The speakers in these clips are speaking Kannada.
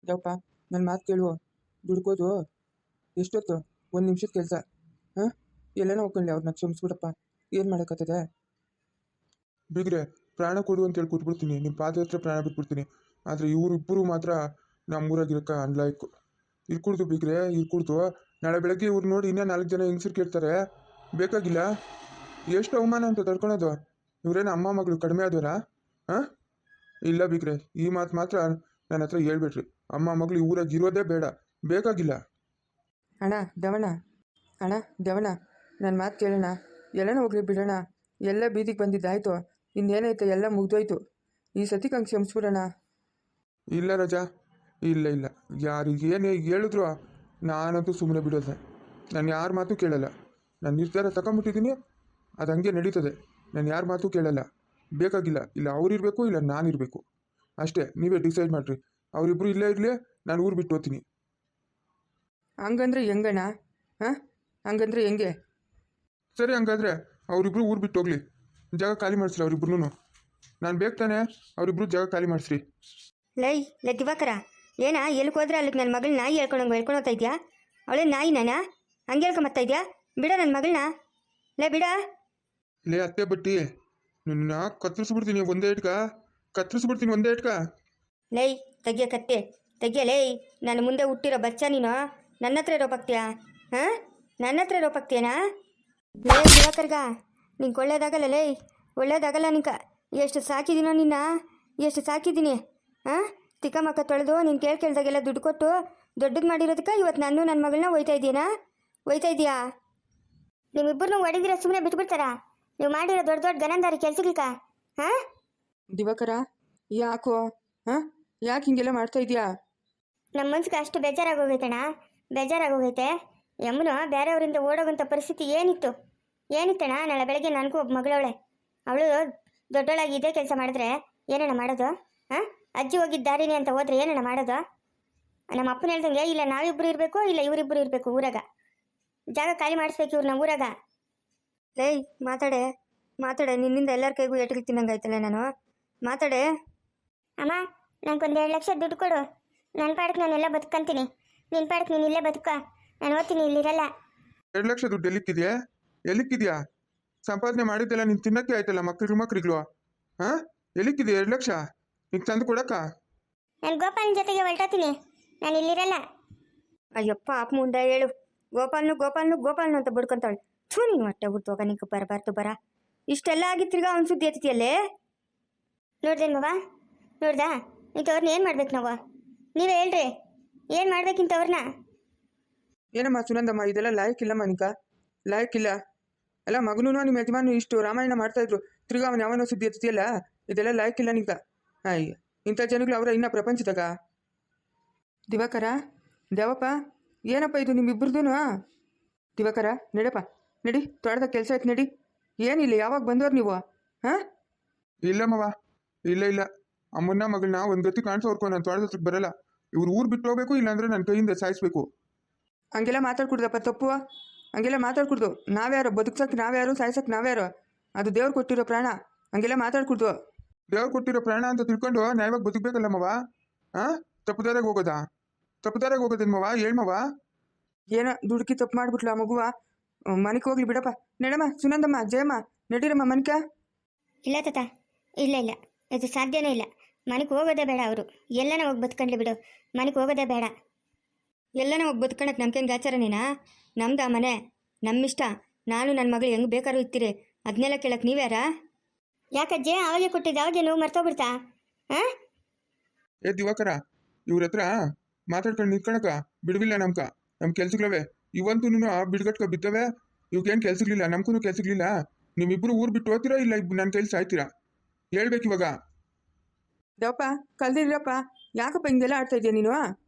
ಯಪ್ಪ ನನ್ನ ಮಾತು ಕೇಳುವ. ದುಡ್ಕೋದು ಎಷ್ಟೊತ್ತು? 1 ನಿಮಿಷದ ಕೆಲಸ. ಹಾಂ, ಎಲ್ಲೇನೋ ಹೋಗ್ಕೊಳ್ಳಿ, ಅವ್ರನ್ನ ಕ್ಷಮಿಸ್ಬಿಡಪ್ಪ. ಏನು ಮಾಡೋಕ್ಕತ್ತದೆ? ಬಿಗ್ರೆ, ಪ್ರಾಣ ಕೊಡು ಅಂತೇಳಿ ಕೊಟ್ಬಿಡ್ತೀನಿ, ನಿಮ್ಮ ಪಾದ ಹತ್ರ ಪ್ರಾಣ ಬಿಟ್ಬಿಡ್ತೀನಿ. ಆದರೆ ಇವರಿಬ್ಬರು ಮಾತ್ರ ನಮ್ಮೂರಾಗಿರೋಕ್ಕೆ ಅನ್ಲಾಯ್ಕು. ಇರ್ಕೂಡ್ದು ಬಿಗ್ರೆ, ಇರ್ಕೂಡ್ದು. ನಾಳೆ ಬೆಳಗ್ಗೆ ಇವ್ರು ನೋಡಿ ಇನ್ನೂ 4 ಜನ ಹೆಂಗಸರು ಕೇಳ್ತಾರೆ. ಬೇಕಾಗಿಲ್ಲ. ಎಷ್ಟು ಅವಮಾನ ಅಂತ ತಡ್ಕೊಳೋದು? ಇವರೇನು ಅಮ್ಮ ಮಗಳು ಕಡಿಮೆ ಆದವರಾ? ಹಾಂ, ಇಲ್ಲ ಬಿಗ್ರೆ, ಈ ಮಾತು ಮಾತ್ರ ನನ್ನ ಹತ್ರ ಹೇಳ್ಬೇಡ್ರಿ. ಅಮ್ಮ ಮಗಳು ಈ ಊರಾಗ ಇರೋದೇ ಬೇಡ, ಬೇಕಾಗಿಲ್ಲ. ಅಣ್ಣ ದೇವಣ್ಣ, ನನ್ನ ಮಾತು ಕೇಳೋಣ. ಎಲ್ಲನೂ ಹೋಗ್ಲಿ ಬಿಡೋಣ. ಎಲ್ಲ ಬೀದಿಗೆ ಬಂದಿದ್ದಾಯ್ತು, ಇನ್ನೇನೈತೆ, ಎಲ್ಲ ಮುಗ್ದೋಯ್ತು. ಈ ಸತಿ ಕಂಗೆ ಕ್ಷಮಿಸ್ಬಿಡೋಣ. ಇಲ್ಲ ರಜಾ, ಇಲ್ಲ, ಯಾರಿಗೇನೇ ಹೇಳಿದ್ರು ನಾನಂತೂ ಸುಮ್ಮನೆ ಬಿಡೋದೆ. ನಾನು ಯಾರ ಮಾತು ಕೇಳಲ್ಲ. ನಾನು ನಿರ್ಧಾರ ತಗೊಂಬಿಟ್ಟಿದ್ದೀನಿ, ಅದು ಹಂಗೆ ನಡೀತದೆ. ನಾನು ಯಾರ ಮಾತು ಕೇಳಲ್ಲ. ಬೇಕಾಗಿಲ್ಲ. ಇಲ್ಲ ಅವ್ರಿರಬೇಕು, ಇಲ್ಲ ನಾನಿರಬೇಕು, ಅಷ್ಟೇ. ನೀವೇ ಡಿಸೈಡ್ ಮಾಡಿರಿ. ಅವರಿಬ್ಬರು ಇಲ್ಲೇ ಇರಲಿ, ನಾನು ಊರು ಬಿಟ್ಟು ಹೋಗ್ತೀನಿ. ಹಂಗಂದ್ರೆ ಹೆಂಗಣ್ಣ? ಹಾಂ, ಹಂಗಂದ್ರೆ ಹೆಂಗೆ? ಸರಿ, ಹಂಗಾದ್ರೆ ಅವರಿಬ್ರು ಊರು ಬಿಟ್ಟು ಹೋಗ್ಲಿ. ಜಾಗ ಖಾಲಿ ಮಾಡಿಸ್ರಿ ಅವರಿಬ್ರು. ನಾನು ಬೇಕು ತಾನೆ, ಅವರಿಬ್ರು ಜಾಗ ಖಾಲಿ ಮಾಡಿಸ್ರಿ. ಲೈ ದಿವಾಕರ, ಏನ ಎಲ್ಲಿಗೆ ಹೋದ್ರೆ ಅಲ್ಲಿಗೆ ನನ್ನ ಮಗಳನ್ನ ನಾಯಿ ಹೇಳ್ಕೊಂಡು ಹೋಗ್ತಾ ಇದೆಯಾ? ಅವಳೇ ನಾಯಿ ನಾನಾ? ಹಂಗೆ ಹೇಳ್ಕೊಂಬತ್ತಾ ಇದೆಯಾ? ಬಿಡ ನನ್ನ ಮಗಳನ್ನ. ಬಿಡ. ಲೇ ಅತ್ತೆ ಬಟ್ಟಿ, ನಿನ್ನ ಕತ್ತರಿಸ್ಬಿಡ್ತೀನಿ ಒಂದೇ ಇಟ್ಕ. ಲೈ ತೆಗಿಯ ಕತ್ತೆ, ತೆಗಿಯ ಲೈ. ನನ್ನ ಮುಂದೆ ಹುಟ್ಟಿರೋ ಬಚ್ಚ ನೀನು ನನ್ನ ಹತ್ರ ರೋಪಾಕ್ತೀಯಾ? ಹಾಂ, ನನ್ನ ಹತ್ರ ರೋಪಾಕ್ತೀಯನಾ? ಲೇ ದಿವಾಕರ್ಗ, ನಿಂಗೆ ಒಳ್ಳೇದಾಗಲ್ಲ ಲೈ, ಒಳ್ಳೇದಾಗಲ್ಲ. ಎಷ್ಟು ಸಾಕಿದ್ದೀನೋ ನಿನ್ನ, ಎಷ್ಟು ಸಾಕಿದ್ದೀನಿ. ಹಾಂ, ತಿಕ್ಕ ಮಕ್ಕ ತೊಳೆದು ನೀನು ಕೇಳ್ದಾಗೆಲ್ಲ ದುಡ್ಡು ಕೊಟ್ಟು ದೊಡ್ಡದು ಮಾಡಿರೋದಕ್ಕೆ ಇವತ್ತು ನನ್ನ ಮಗಳನ್ನ ಒಯ್ತಾ ಇದೆಯಾ? ನಿಮ್ಮಿಬ್ಬರನ್ನೂ ಹೊಡೆದಿರೋ ಸುಮ್ಮನೆ ಬಿಟ್ಬಿಡ್ತಾರಾ? ನೀವು ಮಾಡಿರೋ ದೊಡ್ಡ ಗನಂದಾರಿ ಕೆಲ್ಸಗಳ್ಕ? ಹಾಂ ದಿವಾಕರ, ಯಾಕೋ? ಹಾಂ, ಯಾಕೆ ಹಿಂಗೆಲ್ಲ ಮಾಡ್ತಾ ಇದೆಯಾ? ನಮ್ಮ ಮನ್ಸಿಗೆ ಅಷ್ಟು ಬೇಜಾರಾಗೋಗೈತಣ್ಣ, ಬೇಜಾರಾಗೋಗೈತೆ. ಯಮ್ಮನು ಬೇರೆಯವರಿಂದ ಓಡೋಗಂಥ ಪರಿಸ್ಥಿತಿ ಏನಿತ್ತಣ್ಣ? ನಾಳೆ ಬೆಳಗ್ಗೆ ನನಗೂ ಒಬ್ಬ ಮಗಳವಳೆ. ಅವಳು ದೊಡ್ಡೊಳಾಗಿ ಇದೇ ಕೆಲಸ ಮಾಡಿದ್ರೆ ಏನಣ್ಣ ಮಾಡೋದು? ಹಾಂ, ಅಜ್ಜಿ ಹೋಗಿದ್ದ ದಾರಿನಿ ಅಂತ ಹೋದ್ರೆ ಏನಣ್ಣ ಮಾಡೋದು? ನಮ್ಮ ಅಪ್ಪನ ಹೇಳ್ದಂಗೆ ಇಲ್ಲ ನಾವಿಬ್ಬರು ಇರಬೇಕು, ಇಲ್ಲ ಇವರಿಬ್ಬರು ಇರಬೇಕು ಊರಾಗ. ಜಾಗ ಖಾಲಿ ಮಾಡಿಸ್ಬೇಕು ಇವ್ರನ್ನ ಊರಾಗ. ಲೈ ಮಾತಾಡೆ, ನಿನ್ನಿಂದ ಎಲ್ಲರ ಕೈಗೂ ಏಟಿಗೆ ತಿನ್ನಂಗಾಯ್ತಲ್ಲ ನಾನು. ಮಾತಾಡೆ. ಅಮ್ಮ, ನನಗೊಂದು 2 ಲಕ್ಷ ದುಡ್ಡು ಕೊಡು. ನನ್ನ ಪಾಡಕ್ಕೆ ನಾನೆಲ್ಲ ಬದುಕಂತೀನಿ, ನಿನ್ನ ಪಾಡಕ್ಕೆ ನೀನು ಇಲ್ಲೇ ಬದುಕ. ನಾನು ಓದ್ತೀನಿ, ಇಲ್ಲಿರಲ್ಲ. 2 ಲಕ್ಷ ದುಡ್ಡು ಎಲ್ಲಿಕ್ಕಿದ್ಯಾ? ಸಂಪಾದನೆ ಮಾಡಿದ್ದೆಲ್ಲ ನೀನು ತಿನ್ನಕ್ಕೆ ಆಯ್ತಲ್ಲ ಮಕ್ಳಿಗಳು. ಹಾಂ, ಎಲ್ಲಿಕ್ಕಿದೆಯಾ 2 ಲಕ್ಷ? ನಿಂಗೆ ತಂದು ಕೊಡಕ್ಕ? ನಾನು ಗೋಪಾಲನ ಜೊತೆಗೆ ಹೊರಟೋತೀನಿ, ನಾನು ಇಲ್ಲಿರಲ್ಲ. ಅಯ್ಯಪ್ಪ ಅಪ್ಪ ಮುಂದೆ ಹೇಳು. ಗೋಪಾಲನು ಅಂತ ಬಿಡ್ಕೊಂತಾಳೆ. ಥೂ, ನೀನು ಹೊಟ್ಟೆ ಹುಟ್ಟುವಾಗ ನಿಂಗೆ ಬರ ಇಷ್ಟೆಲ್ಲ ಆಗಿ ತಿರ್ಗಾ ಅವ್ನು ಸುದ್ದಿ ಎತ್ತಿಯಲ್ಲೇ. ನೋಡ್ದೇನವ್ವ, ನೋಡ್ದಾ? ಇಂಥವ್ರನ್ನ ಏನು ಮಾಡ್ಬೇಕು ನಾವು? ನೀವೇ ಹೇಳ್ರಿ, ಏನು ಮಾಡ್ಬೇಕಿಂತವ್ರನ್ನ? ಏನಮ್ಮ ಸುನಂದಮ್ಮ, ಇದೆಲ್ಲ ಲಾಯಕ್ಕಿಲ್ಲಮ್ಮ. ಲಾಯಕ್ಕಿಲ್ಲ. ಅಲ್ಲ, ಮಗನೂ ನಿಮ್ಮ ಯಜಮಾನು ಇಷ್ಟು ರಾಮಾಯಣ ಮಾಡ್ತಾಯಿದ್ರು, ತಿರ್ಗಾ ಅವನು ಯಾವನೋ ಸುದ್ದಿ ಎತ್ತಿಯಲ್ಲ, ಇದೆಲ್ಲ ಲಾಯಕ್ಕಿಲ್ಲ ನಿಂಕ. ಅಯ್ಯ, ಇಂಥ ಜನಗಳು ಅವರ ಇನ್ನೂ ಪ್ರಪಂಚದಾಗ. ದಿವಾಕರ, ದೇವಪ್ಪ, ಏನಪ್ಪ ಇದು ನಿಮ್ಮಿಬ್ಬರದೂ? ದಿವಾಕರ, ನಡಿ, ತೋಟದಾಗ ಕೆಲಸ ಆಯ್ತು, ನಡಿ. ಏನಿಲ್ಲ, ಯಾವಾಗ ಬಂದವ್ರು ನೀವು? ಹಾಂ, ಇಲ್ಲಮ್ಮವ, ಇಲ್ಲ. ಅಮ್ಮನ್ನ ಮಗಳನ್ನ ಒಂದು ಗತಿ ಕಾಣಿಸೋರ್ಕೊ ನಾನು ತೋಟದ ಹತ್ರಕ್ಕೆ ಬರಲ್ಲ. ಇವ್ರು ಊರು ಬಿಟ್ಟು ಹೋಗ್ಬೇಕು, ಇಲ್ಲಾಂದ್ರೆ ನನ್ನ ಕೈಯಿಂದ ಸಾಯಿಸ್ಬೇಕು. ಹಂಗೆಲ್ಲ ಮಾತಾಡ್ಕೊಡ್ದಪ್ಪ, ತಪ್ಪು. ಹಂಗೆಲ್ಲ ಮಾತಾಡ್ಕೊಡ್ದು. ನಾವ್ಯಾರು ಬದುಕ್ಸಕ್ಕೆ, ನಾವ್ಯಾರು ಸಾಯ್ಸಕ್ಕೆ ನಾವ್ಯಾರು? ಅದು ದೇವ್ರು ಕೊಟ್ಟಿರೋ ಪ್ರಾಣ. ಹಂಗೆಲ್ಲ ಮಾತಾಡ್ಕೊಡ್ದು. ದೇವ್ರು ಕೊಟ್ಟಿರೋ ಪ್ರಾಣ ಅಂತ ತಿಳ್ಕೊಂಡು ನ್ಯಾಯವಾಗಿ ಬದುಕಬೇಕಲ್ಲಮ್ಮವ. ಹಾಂ, ತಪ್ಪುದಾರಾಗ ಹೋಗೋದೇನ್ಮವ? ಹೇಳ್ಮವ. ಏನೋ ದುಡುಕಿ ತಪ್ಪು ಮಾಡ್ಬಿಟ್ಲು ಆ ಮಗುವ. ಮನೆಗೆ ಹೋಗ್ಲಿ ಬಿಡಪ್ಪ. ನಡಮ್ಮ ಸುನಂದಮ್ಮ, ಜಯಮ್ಮ, ನಡೀರಮ್ಮ ಮನ್ಕ. ಇಲ್ಲ ತಾತ, ಇಲ್ಲ, ಇದು ಸಾಧ್ಯನೇ ಇಲ್ಲ. ಮನೆಗೆ ಹೋಗೋದೇ ಬೇಡ. ಅವರು ಎಲ್ಲನ ಹೋಗಿ ಬದುಕೊಂಡ್ಲಿ ಬಿಡು, ಮನೆಗೆ ಹೋಗೋದೇ ಬೇಡ. ಎಲ್ಲನ ಹೋಗಿ ಬದುಕೊಳಕ್ಕೆ ನಮ್ಗೆ ಹೆಂಗೆ ಆಚಾರನೇನಾ? ನಮ್ದು ಆ ಮನೆ, ನಮ್ಮಿಷ್ಟ. ನಾನು ನನ್ನ ಮಗಳು ಹೆಂಗೆ ಬೇಕಾದ್ರೂ ಇರ್ತೀರಿ, ಅದನ್ನೆಲ್ಲ ಕೇಳಕ್ಕೆ ನೀವ್ಯಾರ? ಯಾಕಜ್ಜೆ ಅವಾಗೆ ಕೊಟ್ಟಿದ್ದು ಅವಾಗೆ ನೋವು ಮರ್ತೋಗ್ಬಿಡ್ತಾ? ಹಾಂ, ಏ ದಿವಾಕರ, ಇವ್ರ ಹತ್ರ ಮಾತಾಡ್ಕೊಂಡು ನಿಂತ್ಕೊಳಕ ಬಿಡುವಿಲ್ಲ. ನಮ್ಮ ಕೆಲ್ಸಗಳವೆ ಇವಂತೂ ಬಿಡ್ಗಟ್ಕ ಬಿದ್ದವೆ. ಇವಕ್ಕೇನು ಕೆಲ್ಸಗಳಿಲ್ಲ, ನಮ್ಗೂ ಕೆಲ್ಸಗಳಿಲ್ಲ. ನಿಮ್ಮಿಬ್ರು ಊರು ಬಿಟ್ಟು ಹೋಗ್ತೀರಾ, ಇಲ್ಲ ನನ್ನ ಕೈಲಿ ಸಾಯ್ತೀರಾ? ಹೇಳ್ಬೇಕು ಇವಾಗ. ದೇವಪ್ಪ, ಕಲ್ದಿರಪ್ಪ, ಯಾಕಪ್ಪ ಹಿಂಗೆಲ್ಲ ಆಡ್ತಾ ಇದೆಯಾ ನೀನು?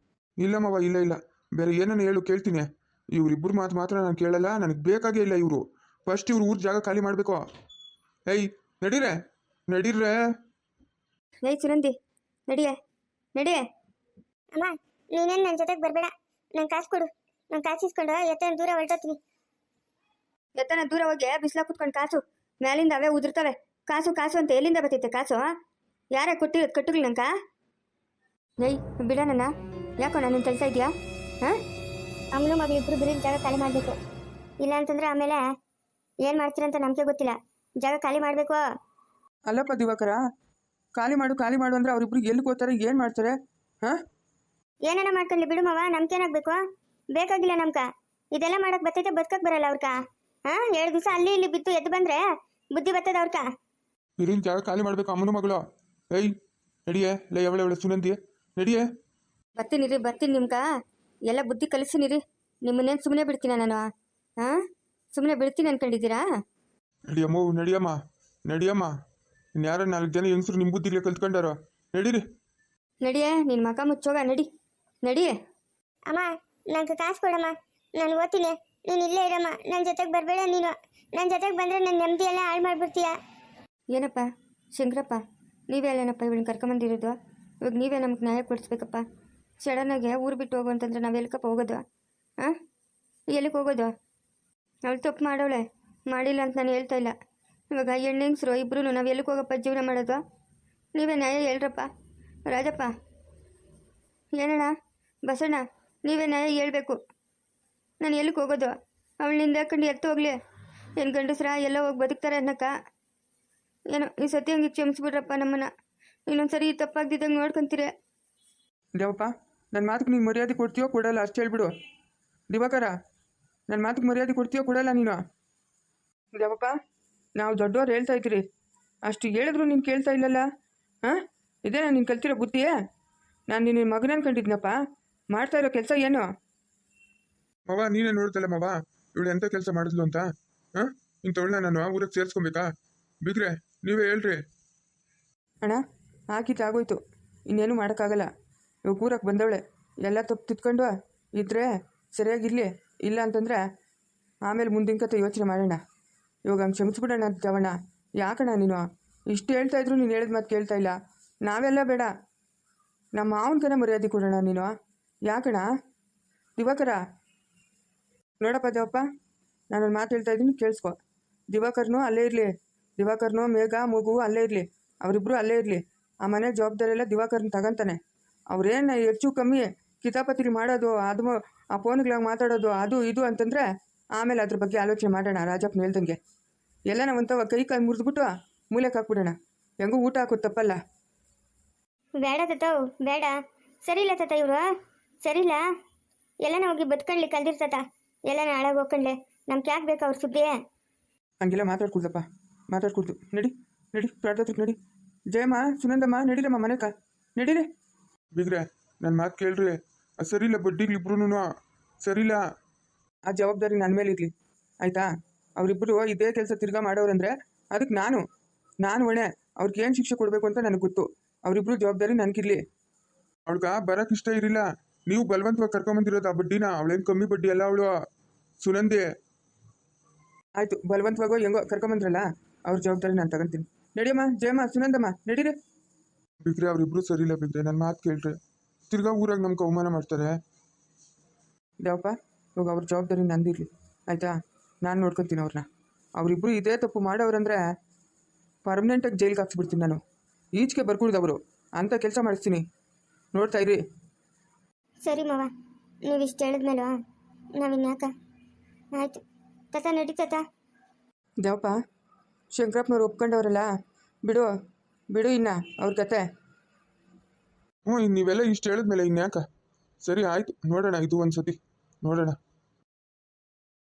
ಇಲ್ಲಮ್ಮವ, ಇಲ್ಲ. ಬೇರೆ ಏನನ್ನ ಹೇಳು, ಕೇಳ್ತೀನಿ. ಇವ್ರಿಬ್ರು ಮಾತ್ರ ನಾನು ಕೇಳಲ್ಲ. ನನಗೆ ಬೇಕಾಗೇ ಇಲ್ಲ ಇವರು. ಫಸ್ಟ್ ಇವ್ರು ಊರು ಜಾಗ ಖಾಲಿ ಮಾಡಬೇಕು. ಏಯ್, ನಡೀರೆ. ಏಯ್ ಸುನಂದಿ, ನಡಿಯೇ. ಅಮ್ಮ, ನೀನೇನು ನನ್ನ ಜೊತೆಗೆ ಬರಬೇಡ. ನಂಗೆ ಕಾಸು ಕೊಡು. ನಾನು ಕಾಸು ಇಸ್ಕೊಂಡು ಎತ್ತನ ದೂರ ಹೊರಟೋತೀನಿ. ಎತ್ತನ ದೂರ ಹೋಗಿ ಬಿಸಿಲ ಕುತ್ಕೊಂಡು ಕಾಸು ಮ್ಯಾಲಿಂದ ಅವೇ ಉದುರ್ತವೆ. ಕಾಸು ಅಂತ ಎಲ್ಲಿಂದ ಬರ್ತೈತೆ ಕಾಸು? ಯಾರೇ ಕೊಟ್ಟಿರೋದು ಕಟ್ಟುಗಳು ನಂಕ? ಏಯ್ ಬಿಡ ನನ್ನ. ಯಾಕೋ ನನ್ನ ತಳ್ತಾ ಇದೆಯಾ? ಹಾಂ, ಅಮ್ಮನ ಮಗಳಿಬ್ರು ಬರೀ ಜಾಗ ಖಾಲಿ ಮಾಡಬೇಕು. ಇಲ್ಲ ಅಂತಂದ್ರೆ ಆಮೇಲೆ ಏನು ಮಾಡ್ತೀರಂತ ನಮಗೆ ಗೊತ್ತಿಲ್ಲ. ಜಾಗ ಖಾಲಿ ಮಾಡಬೇಕು. ಅಲ್ಲಪ್ಪ ದಿವಾಕರ, ಖಾಲಿ ಮಾಡು ಅಂದ್ರೆ ಅವರಿಬ್ರು ಎಲ್ಲಿ ಹೋಗ್ತಾರೆ, ಏನು ಮಾಡ್ತಾರೆ? ಹಾಂ, ಏನಾರ ಮಾಡ್ಕೊಳ್ಳಿ ಬಿಡು ಮಾವ, ನಮ್ಗೇನಾಗಬೇಕು? ಬೇಕಾಗಿಲ್ಲ ನಮ್ಕ. ಇದೆಲ್ಲ ಮಾಡಕ್ ಬರ್ತೈತೆ, ಬದುಕಕ್ ಬರಲ್ಲ ಅವ್ರಕ. ಹಾಂ, 7 ದಿವಸ ಅಲ್ಲಿ ಇಲ್ಲಿ ಬಿದ್ದು ಎದ್ದು ಬಂದ್ರೆ ಬುದ್ಧಿ ಬರ್ತದ ಅವ್ರಕ. ಇರಿನ್ ಜಾಗ ಖಾಲಿ ಮಾಡಬೇಕು ಅಮ್ಮನ ಮಗಳು. ಏಯ್ ನಡಿಯೇ, ಲೈ ಅವಳೆ ಸುನಂದಿ, ನಡಿಯೇ. ಬರ್ತೀನಿ ನಿಮ್ಕ ಎಲ್ಲ ಬುದ್ಧಿ ಕಲಿಸ್ತೀನಿರಿ. ನಿಮ್ಮನ್ನೇನು ಸುಮ್ಮನೆ ಬಿಡ್ತೀನ ನಾನು? ಹಾಂ, ಸುಮ್ಮನೆ ಬಿಡ್ತೀನಿ ಅನ್ಕೊಂಡಿದ್ದೀರಾ? ನಡಿಯಮ್ಮ. ಇನ್ಯಾರ 4 ಜನ ಹೆಂಗಸರು ನಿಮ್ಮ ಬುದ್ಧಿಗೆ ಕಲ್ತ್ಕೊಂಡಾರೋ. ನಡೀರಿ. ನಡಿಯೇ, ನಿನ್ನ ಮಕ ಮುಚ್ಚೋಗ, ನಡಿಯೇ. ಅಮ್ಮ, ನಂಗೆ ಕಾಸು ಕೊಡಮ್ಮ, ನಾನು ಓದ್ತೀನಿ. ನೀನು ಇಲ್ಲೇ ಇರಮ್ಮ, ನನ್ನ ಜೊತೆಗೆ ಬರಬೇಡ. ನೀನು ನನ್ನ ಜೊತೆಗೆ ಬಂದರೆ ನನ್ನ ನೆಮ್ಮದಿ ಎಲ್ಲ ಹಾಳು ಮಾಡಿಬಿಡ್ತೀಯ. ಏನಪ್ಪ ಶಂಕರಪ್ಪ, ನೀವೇ ಅಲ್ಲೇನಪ್ಪ ಇವಳನ್ನ ಕರ್ಕೊಂಬಂದಿರೋದು? ಇವಾಗ ನೀವೇ ನಮ್ಗೆ ನ್ಯಾಯ ಕೊಡಿಸ್ಬೇಕಪ್ಪ. ಸಡನ್ನಾಗೆ ಊರು ಬಿಟ್ಟು ಹೋಗು ಅಂತಂದ್ರೆ ನಾವು ಎಲ್ಕಪ್ಪ ಹೋಗೋದು? ಹಾಂ, ಎಲ್ಲಿಗೆ ಹೋಗೋದು? ಅವಳು ತಪ್ಪು ಮಾಡೋಳೆ, ಮಾಡಿಲ್ಲ ಅಂತ ನಾನು ಹೇಳ್ತಾ ಇಲ್ಲ. ಇವಾಗ ಹೆಣ್ಣೆಂಗ್ಸರು ಇಬ್ಬರೂ ನಾವು ಎಲ್ಲಿಗೆ ಹೋಗಪ್ಪ ಜೀವನ ಮಾಡೋದು? ನೀವೇ ನ್ಯಾಯ ಹೇಳ್ರಪ್ಪ. ರಾಜಪ್ಪ, ಏನಣ್ಣ, ಬಸಣ್ಣ, ನೀವೇ ನ್ಯಾಯ ಹೇಳ್ಬೇಕು. ನಾನು ಎಲ್ಲಿಗೆ ಹೋಗೋದು? ಅವಳನ್ನ ಹಾಕೊಂಡು ಎತ್ತು ಹೋಗ್ಲಿ. ಏನು ಗಂಡಸ್ರ ಎಲ್ಲ ಹೋಗಿ ಬದುಕ್ತಾರೆ ಅನ್ನಕ್ಕ? ಏನೋ ಈ ಸತಿ ಹಂಗೆ ಕ್ಷಮಿಸ್ಬಿಡ್ರಪ್ಪ ನಮ್ಮನ್ನ. ಇನ್ನೊಂದ್ಸರಿ ತಪ್ಪಾಗ್ದಿದ್ದಂಗೆ ನೋಡ್ಕೊಂತೀರಿ. ದೇವಪ್ಪ, ನನ್ನ ಮಾತಿಗೆ ನೀನು ಮರ್ಯಾದೆ ಕೊಡ್ತೀಯೋ ಕೊಡಲ್ಲ ಅಷ್ಟು ಹೇಳ್ಬಿಡು. ದಿವಾಕರ, ನನ್ನ ಮಾತಿಗೆ ಮರ್ಯಾದೆ ಕೊಡ್ತೀಯೋ ಕೊಡಲ್ಲ ನೀನು? ದೇವಪ್ಪ, ನಾವು ದೊಡ್ಡವ್ರು ಹೇಳ್ತಾ ಇದ್ದೀರಿ, ಅಷ್ಟು ಹೇಳಿದ್ರು ನೀನು ಕೇಳ್ತಾ ಇಲ್ಲಲ್ಲ. ಹಾಂ, ಇದೇನಾ ನೀನು ಕಲ್ತಿರೋ ಬುದ್ಧಿಯೇ? ನಾನು ನಿನ್ನ ಮಗನ ಅನ್ಕೊಂಡಿದ್ನಪ್ಪ. ಮಾಡ್ತಾ ಇರೋ ಕೆಲಸ ಏನು? ಮವ, ನೀನೇ ನೋಡ್ತಲ್ಲ ಮವ, ಇವಳು ಎಂಥ ಕೆಲಸ ಮಾಡಿದ್ಲು ಅಂತ. ಹಾಂ, ಇಂಥವಳನ್ನ ನಾನು ಊರಿಗೆ ಸೇರಿಸ್ಕೊಬೇಕಾ? ಬಿಗ್ರೆ, ನೀವೇ ಹೇಳ್ರಿ. ಅಣ್ಣ, ಆಗೋಯ್ತು, ಇನ್ನೇನು ಮಾಡೋಕ್ಕಾಗಲ್ಲ. ಇವಾಗ ಊರಕ್ಕೆ ಬಂದವಳೆ, ಎಲ್ಲ ತಪ್ಪು ತಿತ್ಕೊಂಡು ಇದ್ದರೆ ಸರಿಯಾಗಿರಲಿ. ಇಲ್ಲ ಅಂತಂದರೆ ಆಮೇಲೆ ಮುಂದಿನ ಕತೆ ಯೋಚನೆ ಮಾಡೋಣ. ಇವಾಗ ಹಂಗೆ ಕ್ಷಮಿಸ್ಬಿಡೋಣ ಅಂತವಣ್ಣ. ಯಾಕಣ್ಣ ನೀನು ಇಷ್ಟು ಹೇಳ್ತಾ ಇದ್ರು ನೀನು ಹೇಳಿದ ಮಾತು ಕೇಳ್ತಾ ಇಲ್ಲ? ನಾವೆಲ್ಲ ಬೇಡ, ನಮ್ಮ ಮಾವನ ಕಡೆ ಮರ್ಯಾದೆ ಕೊಡೋಣ. ನೀನು ಯಾಕಣ್ಣ? ದಿವಾಕರ, ನೋಡಪ್ಪ ದೇವಪ್ಪ, ನಾನೊಂದು ಮಾತು ಹೇಳ್ತಾ ಇದ್ದೀನಿ, ಕೇಳಿಸ್ಕೊ. ದಿವಾಕರ್ನೂ ಅಲ್ಲೇ ಇರಲಿ, ದಿವಾಕರ್ನೂ ಮೇಘ ಮಗು ಅಲ್ಲೇ ಇರಲಿ, ಅವರಿಬ್ಬರು ಅಲ್ಲೇ ಇರಲಿ. ಆ ಮನೆ ಜವಾಬ್ದಾರಿ ಎಲ್ಲ ದಿವಾಕರ್ನ ತಗೊಂತಾನೆ. ಅವ್ರೇನು ಹೆಚ್ಚು ಕಮ್ಮಿ ಕಿತಾಪತಿಲಿ ಮಾಡೋದು, ಅದು ಆ ಫೋನ್ಗಳಾಗ ಮಾತಾಡೋದು, ಅದು ಇದು ಅಂತಂದರೆ ಆಮೇಲೆ ಅದ್ರ ಬಗ್ಗೆ ಆಲೋಚನೆ ಮಾಡೋಣ. ರಾಜಪ್ಪನ ಹೇಳ್ದಂಗೆ ಎಲ್ಲ ನಾವಂತವ ಕೈ ಮುರಿದ್ಬಿಟ್ಟು ಮೂಲೆಗೆ ಹಾಕ್ಬಿಡೋಣ. ಹೆಂಗೂ ಊಟ ಹಾಕೋದು ತಪ್ಪಲ್ಲ. ಬೇಡ ತತ್ತವ್, ಬೇಡ. ಸರಿ ಇಲ್ಲ ತತ್ತ, ಇವರು ಸರಿಯಿಲ್ಲ. ಎಲ್ಲನ ಹೋಗಿ ಬದುಕಳ್ಲಿ ಕಲ್ದಿರ್ತತ, ಎಲ್ಲನ ಹಾಳಾಗಿ ಹೋಗ್ಕೊಂಡ್ಲೆ. ನಮ್ಗೆ ಯಾಕೆ ಬೇಕು ಅವ್ರ ಸುದ್ದಿ? ಹಂಗೆಲ್ಲ ಮಾತಾಡ್ಕೊಡ್ದಪ್ಪ, ಮಾತಾಡ್ಕೊಡ್ದು. ನಡಿ ಪ್ರಾರ್ಥತ್ರಕ್ಕೆ ನಡಿ. ಜಯಮ್ಮ, ಸುನಂದಮ್ಮ, ನಡೀರಮ್ಮ ಮನೆಕ, ನಡೀರಿ. ಬಿಗ್ರೆ, ನನ್ನ ಮಾತು ಕೇಳ್ರಿ. ಸರಿಯಿಲ್ಲ, ಬಡ್ಡಿಗಳಿಬ್ರು ಸರಿಯಿಲ್ಲ. ಆ ಜವಾಬ್ದಾರಿ ನನ್ನ ಮೇಲೆ ಇರಲಿ, ಆಯಿತಾ? ಅವರಿಬ್ಬರು ಇದೇ ಕೆಲಸ ತಿರ್ಗಾ ಮಾಡೋರಂದ್ರೆ ಅದಕ್ಕೆ ನಾನು ಹೊಣೆ. ಅವ್ರಿಗೆ ಏನು ಶಿಕ್ಷೆ ಕೊಡಬೇಕು ಅಂತ ನನಗೆ ಗೊತ್ತು. ಅವರಿಬ್ಬರು ಜವಾಬ್ದಾರಿ ನನಗಿರಲಿ. ಅವಳ್ಗ ಬರೋಕೆ ಇಷ್ಟ ಇರಲಿಲ್ಲ, ನೀವು ಬಲವಂತವಾಗಿ ಕರ್ಕೊಂಬಂದಿರೋದು ಆ ಬಡ್ಡಿನ. ಅವಳೇನು ಕಮ್ಮಿ ಬಡ್ಡಿ ಅಲ್ಲ ಅವಳು, ಸುನಂದಿ. ಆಯಿತು, ಬಲವಂತವಾಗೋ ಹೆಂಗೋ ಕರ್ಕೊಂಬಂದ್ರಲ್ಲ, ಅವ್ರ ಜವಾಬ್ದಾರಿ ನಾನು ತಗೊಂತೀನಿ. ನಡಿಯಮ್ಮ, ಜಯಮ್ಮ, ಸುನಂದಮ್ಮ, ನಡೀರಿ. ಬಿಗ್ರೆ, ಅವರಿಬ್ರು ಸರಿಯಿಲ್ಲ ಬಿಗ್ರೆ, ನನ್ನ ಮಾತು ಕೇಳ್ರಿ. ತಿರ್ಗಾ ಊರಾಗ ನಮ್ಗೆ ಅವಮಾನ ಮಾಡ್ತಾರೆ. ದೇವಪ್ಪ, ಇವಾಗ ಅವ್ರ ಜವಾಬ್ದಾರಿ ನಂದಿರಲಿ, ಆಯಿತಾ? ನಾನು ನೋಡ್ಕೊತೀನಿ ಅವ್ರನ್ನ. ಅವರಿಬ್ಬರು ಇದೇ ತಪ್ಪು ಮಾಡೋರಂದ್ರೆ ಪರ್ಮನೆಂಟಾಗಿ ಜೈಲಿಗೆ ಹಾಕ್ಸ್ಬಿಡ್ತೀನಿ ನಾನು. ಈಚೆಗೆ ಬರ್ಕೊಳ್ದವರು ಅಂಥ ಕೆಲಸ ಮಾಡಿಸ್ತೀನಿ, ನೋಡ್ತಾ ಇರಿ. ಸರಿ ಮಾವ, ನೀವು ಇಷ್ಟು ಹೇಳಿದ್ಮೇಲೆ ನಾವಿನ್ಯಾಕ? ಆಯಿತು ತಾತ, ನಡೀತಾತ. ದೇವಪ್ಪ, ಶಂಕರಪ್ಪನವ್ರು ಒಪ್ಕೊಂಡವ್ರಲ್ಲ, ಬಿಡು ಇನ್ನ ಅವ್ರ ಕತೆ. ನೀವೆಲ್ಲ ಇಷ್ಟು ಹೇಳಿದ್ಮೇಲೆ ಇನ್ಯಾಕ? ಸರಿ ಆಯ್ತು, ನೋಡೋಣ, ಇದು ಒಂದು ಸತಿ ನೋಡೋಣ.